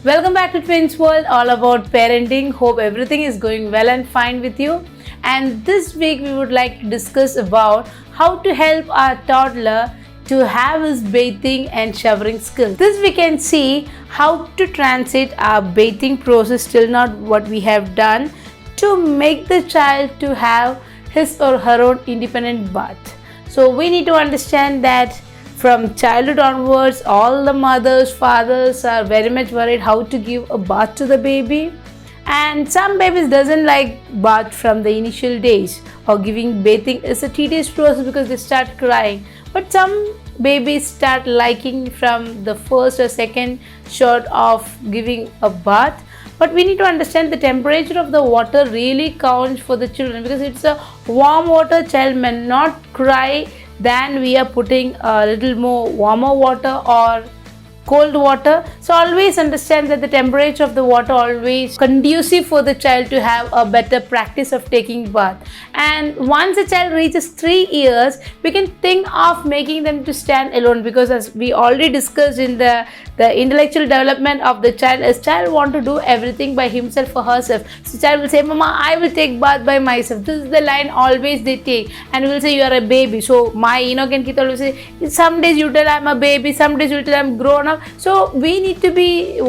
Welcome back to Twins World, all about parenting. Hope everything is going well and fine with you. And this week we would like to discuss about how to help our toddler to have his bathing and showering skills. This we can see how to transit our bathing process till now what we have done to make the child to have his or her own independent bath. So we need to understand that from childhood onwards, all the mothers, fathers are very much worried how to give a bath to the baby. And some babies doesn't like bath from the initial days, or giving bathing is a tedious process because they start crying. But some babies start liking from the first or second shot of giving a bath. But we need to understand the temperature of the water really counts for the children, because it's a warm water, child may not cry than we are putting a little more warmer water or cold water. So always understand that the temperature of the water always conducive for the child to have a better practice of taking bath. And once a child reaches 3 years, we can think of making them to stand alone, because as we already discussed in the intellectual development of the child, a child want to do everything by himself or herself. So child will say, Mama, I will take bath by myself. This is the line always they take, and we will say you are a baby. So my Enoch and Keith always say, some days you tell I'm a baby, some days you tell I'm grown up. So we need to be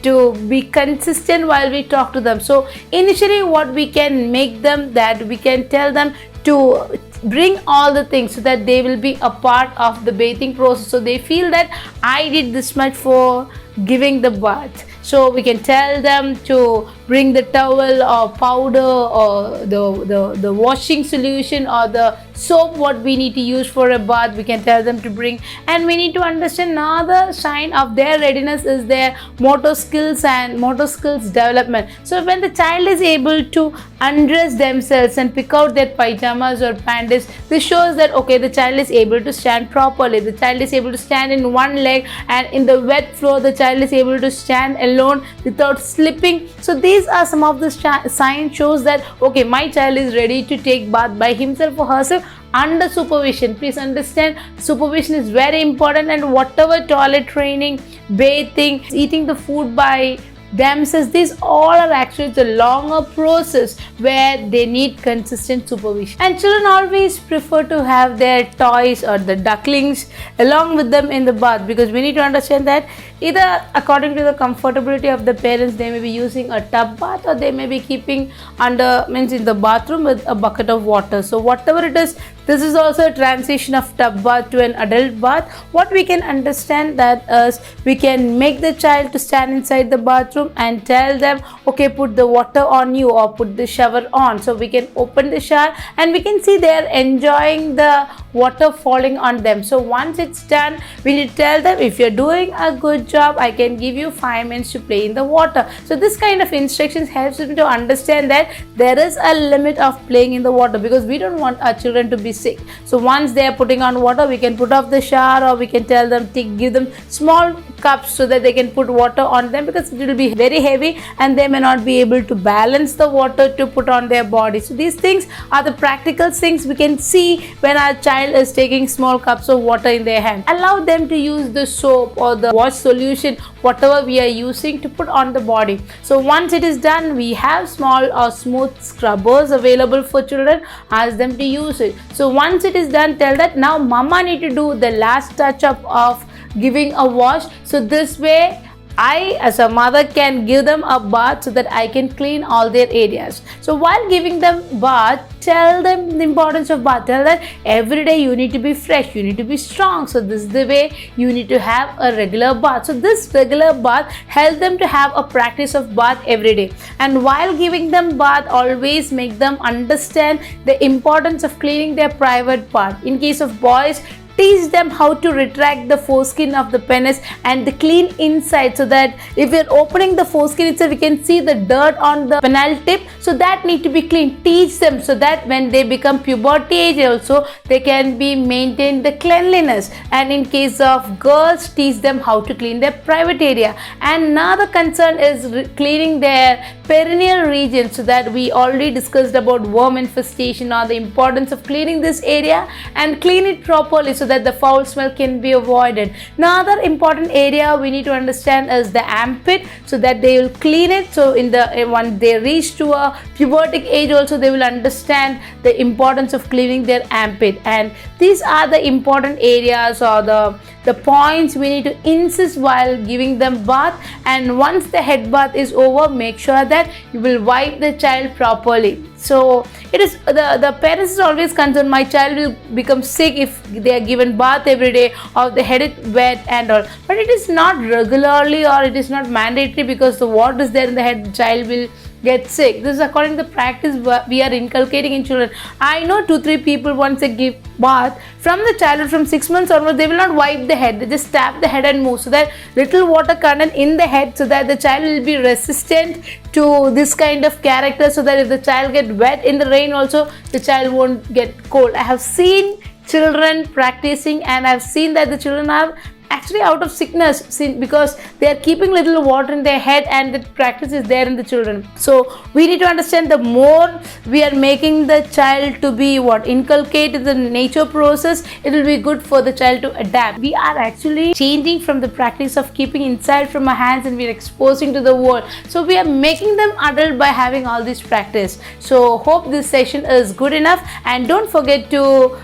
to be consistent while we talk to them. So initially what we can make them, that we can tell them to bring all the things so that they will be a part of the bathing process, so they feel that I did this much for giving the bath. So we can tell them to bring the towel or powder or the washing solution or the soap what we need to use for a bath. We can tell them to bring, and we need to understand another sign of their readiness is their motor skills and motor skills development. So when the child is able to undress themselves and pick out their pajamas or panties, this shows that okay, the child is able to stand properly, the child is able to stand in one leg, and in the wet floor the child is able to stand alone without slipping. So these are some of the signs shows that okay, my child is ready to take bath by himself or herself under supervision. Please understand, supervision is very important, and whatever toilet training, bathing, eating the food by themselves, these all are actually the longer process where they need consistent supervision. And children always prefer to have their toys or the ducklings along with them in the bath, because we need to understand that either according to the comfortability of the parents, they may be using a tub bath, or they may be keeping in the bathroom with a bucket of water. So whatever it is, this is also a transition of tub bath to an adult bath. What we can understand that is, we can make the child to stand inside the bathroom and tell them okay, put the water on you or put the shower on. So we can open the shower and we can see they are enjoying the water falling on them. So once it's done, we need to tell them, if you're doing a good job, I can give you 5 minutes to play in the water. So this kind of instructions helps them to understand that there is a limit of playing in the water, because we don't want our children to be sick. So once they are putting on water, we can put off the shower, or we can tell them to give them small cups so that they can put water on them, because it will be very heavy and they may not be able to balance the water to put on their body. So these things are the practical things we can see when our child is taking small cups of water in their hand. Allow them to use the soap or the wash solution, whatever we are using, to put on the body. So once it is done, we have small or smooth scrubbers available for children. Ask them to use it. So once it is done, tell that now mama need to do the last touch up of giving a wash. So this way I as a mother can give them a bath so that I can clean all their areas. So while giving them bath, tell them the importance of bath. Tell that every day you need to be fresh, you need to be strong. So this is the way you need to have a regular bath. So this regular bath helps them to have a practice of bath every day. And while giving them bath, always make them understand the importance of cleaning their private part. In case of boys, teach them how to retract the foreskin of the penis and the clean inside, so that if you're opening the foreskin itself, we can see the dirt on the penile tip. So that need to be clean. Teach them so that when they become puberty age also, they can be maintain the cleanliness. And in case of girls, teach them how to clean their private area. And another concern is cleaning their perineal region, so that we already discussed about worm infestation or the importance of cleaning this area and clean it properly, so that the foul smell can be avoided. Another important area we need to understand is the armpit, so that they will clean it. So when they reach to a pubertic age also, they will understand the importance of cleaning their armpit. And these are the important areas or the points we need to insist while giving them bath. And once the head bath is over, make sure that you will wipe the child properly. So it is the parents is always concerned, my child will become sick if they are given bath every day or the head is wet and all, but it is not regularly or it is not mandatory, because the water is there in the head, the child will get sick. This is according to the practice we are inculcating in children. I know 2-3 people, once they give bath from the childhood, from 6 months onwards, they will not wipe the head, they just tap the head and move, so that little water content in the head, so that the child will be resistant to this kind of character, so that if the child get wet in the rain also, the child won't get cold. I have seen children practicing, and I have seen that the children are actually out of sickness because they are keeping little water in their head, and the practice is there in the children. So we need to understand, the more we are making the child to be inculcate the nature process, it will be good for the child to adapt. We are actually changing from the practice of keeping inside from our hands, and we are exposing to the world. So we are making them adult by having all this practice. So hope this session is good enough, and don't forget to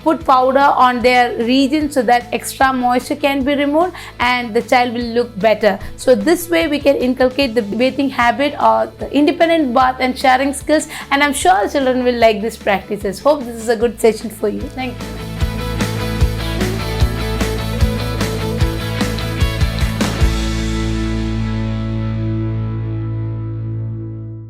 put powder on their region, so that extra moisture can be removed and the child will look better. So this way we can inculcate the bathing habit or the independent bath and sharing skills, and I'm sure children will like these practices. Hope this is a good session for you. Thank you.